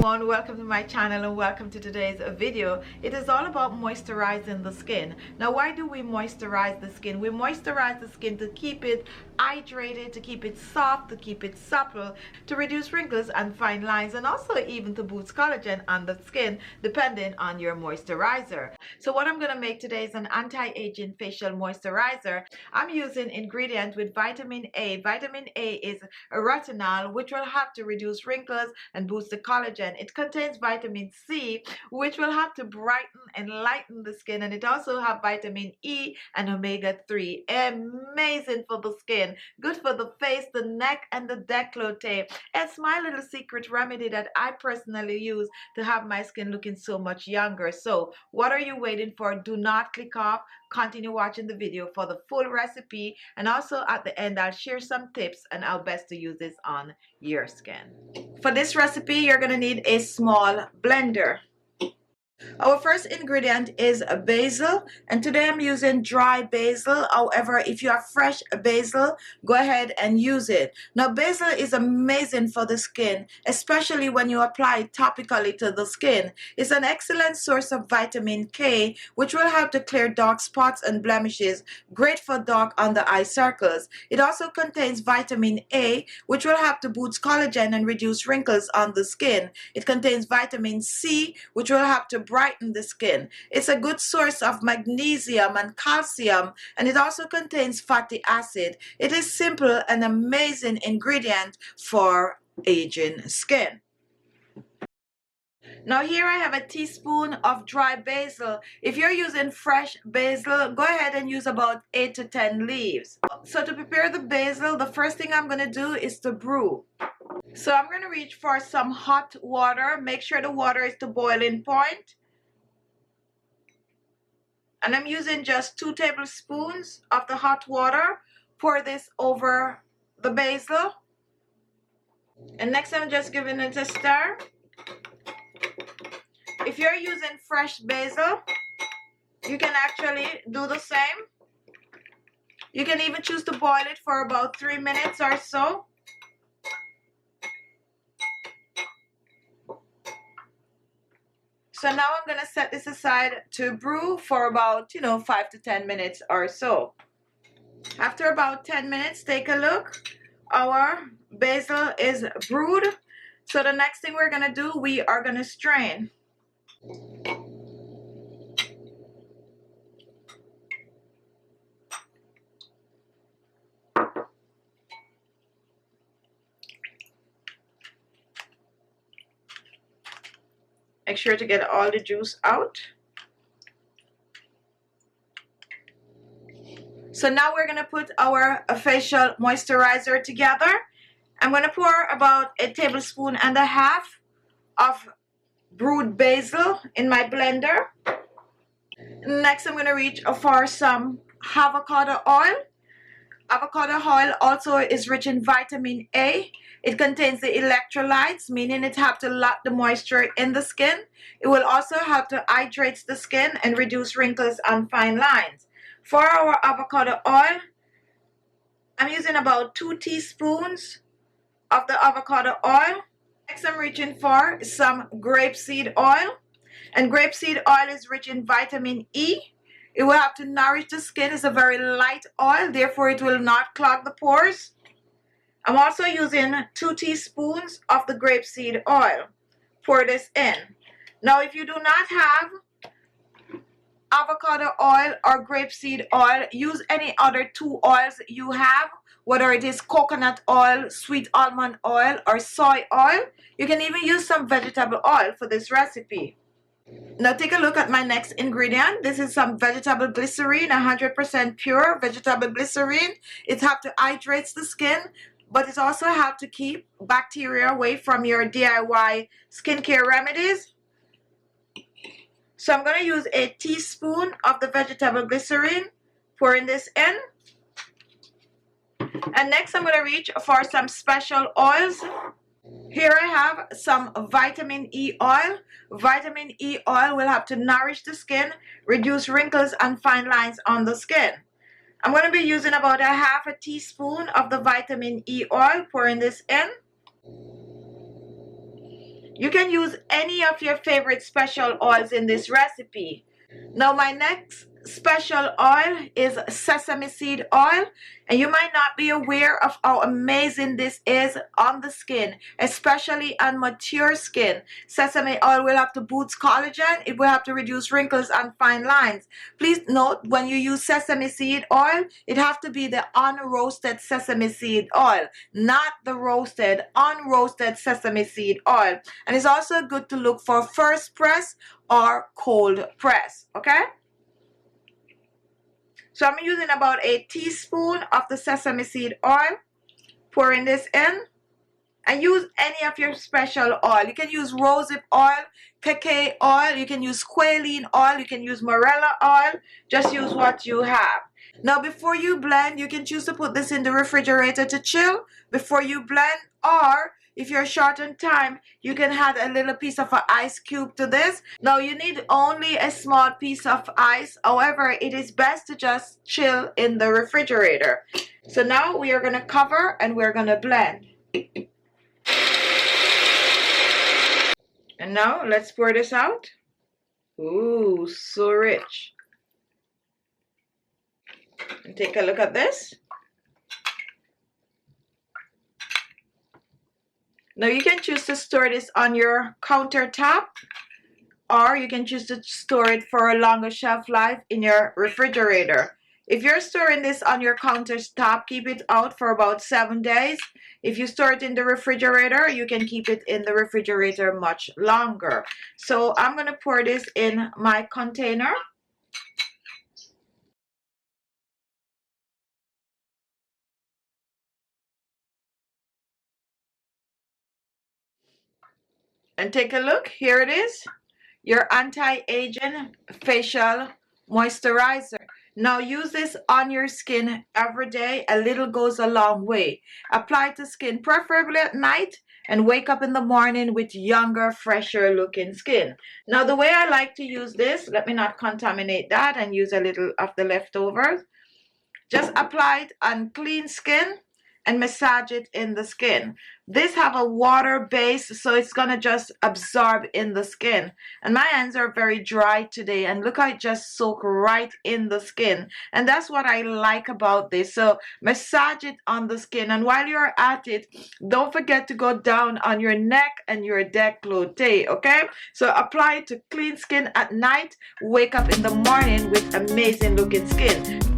everyone, welcome to my channel and welcome to today's video. It is all about moisturizing the skin. Now, why do we moisturize the skin? We moisturize the skin to keep it hydrated, to keep it soft, to keep it supple, to reduce wrinkles and fine lines, and also even to boost collagen on the skin depending on your moisturizer. So what I'm going to make today is an anti-aging facial moisturizer. I'm using ingredient with vitamin A. Vitamin A is a retinol, which will help to reduce wrinkles and boost the collagen. It contains vitamin C, which will help to brighten and lighten the skin, and it also has vitamin E and omega-3. Amazing for the skin, good for the face, the neck, and the décolleté. It's my little secret remedy that I personally use to have my skin looking so much younger. So what are you waiting for? Do not click off. Continue watching the video for the full recipe, and also at the end I'll share some tips on how best to use this on your skin. For this recipe, you're going to need a small blender. Our first ingredient is basil, and today I'm using dry basil. However, if you have fresh basil, go ahead and use it. Now, basil is amazing for the skin, especially when you apply it topically to the skin. It's an excellent source of vitamin K, which will help to clear dark spots and blemishes, great for dark under eye circles. It also contains vitamin A, which will help to boost collagen and reduce wrinkles on the skin. It contains vitamin C, which will help to brighten the skin. It's a good source of magnesium and calcium, and it also contains fatty acid. It is simple and amazing ingredient for aging skin. Now here I have a teaspoon of dry basil. If you're using fresh basil, go ahead and use about 8 to 10 leaves. So to prepare the basil, the first thing I'm going to do is to brew. So I'm going to reach for some hot water. Make sure the water is to boiling point. And I'm using just 2 tablespoons of the hot water. Pour this over the basil. And next I'm just giving it a stir. If you're using fresh basil, you can actually do the same. You can even choose to boil it for about 3 minutes or so. So now I'm going to set this aside to brew for about, 5 to 10 minutes or so. After about 10 minutes, take a look. Our basil is brewed. So the next thing we're going to do, we are going to strain. Make sure to get all the juice out. So now we're going to put our facial moisturizer together. I'm going to pour about 1.5 tablespoons of brewed basil in my blender. Next, I'm going to reach for some avocado oil. Avocado oil also is rich in vitamin A. It contains the electrolytes, meaning it helps to lock the moisture in the skin. It will also help to hydrate the skin and reduce wrinkles and fine lines. For our avocado oil, I'm using about 2 teaspoons of the avocado oil. Next, I'm reaching for some grapeseed oil. And grapeseed oil is rich in vitamin E. It will have to nourish the skin. It's a very light oil, therefore it will not clog the pores. I'm also using 2 teaspoons of the grapeseed oil. Pour this in. Now, if you do not have avocado oil or grapeseed oil, use any other 2 oils you have, whether it is coconut oil, sweet almond oil, or soy oil. You can even use some vegetable oil for this recipe. Now take a look at my next ingredient. This is some vegetable glycerine, 100% pure vegetable glycerine. It helps to hydrate the skin, but it also helps to keep bacteria away from your DIY skincare remedies. So I'm going to use 1 teaspoon of the vegetable glycerine, pouring this in. And next I'm going to reach for some special oils. Here I have some vitamin E oil. Vitamin E oil will help to nourish the skin, reduce wrinkles and fine lines on the skin. I'm going to be using about 1/2 teaspoon of the vitamin E oil, pouring this in. You can use any of your favorite special oils in this recipe. Now my next special oil is sesame seed oil, and you might not be aware of how amazing this is on the skin, especially on mature skin. Sesame oil will have to boost collagen, it will have to reduce wrinkles and fine lines. Please note, when you use sesame seed oil, it has to be the unroasted sesame seed oil, not the roasted, unroasted sesame seed oil. And it's also good to look for first press or cold press, okay? So I'm using about a teaspoon of the sesame seed oil, pouring this in, and use any of your special oil. You can use rosehip oil, cacao oil, you can use squalene oil, you can use morella oil, just use what you have. Now before you blend, you can choose to put this in the refrigerator to chill before you blend, or if you're short on time, you can add a little piece of an ice cube to this. Now you need only a small piece of ice. However, it is best to just chill in the refrigerator. So now we are going to cover and we're going to blend. And now let's pour this out. Ooh, so rich. And take a look at this. Now you can choose to store this on your countertop, or you can choose to store it for a longer shelf life in your refrigerator. If you're storing this on your countertop, keep it out for about 7 days. If you store it in the refrigerator, you can keep it in the refrigerator much longer. So I'm going to pour this in my container. And take a look, here it is, your anti-aging facial moisturizer. Now use this on your skin every day. A little goes a long way. Apply to skin preferably at night and wake up in the morning with younger, fresher looking skin. Now the way I like to use this, let me not contaminate that and use a little of the leftovers. Just apply it on clean skin and massage it in the skin. This have a water base, so it's gonna just absorb in the skin. And my hands are very dry today, and look how it just soak right in the skin. And that's what I like about this. So massage it on the skin, and while you're at it, don't forget to go down on your neck and your décolleté, okay? So apply it to clean skin at night, wake up in the morning with amazing looking skin.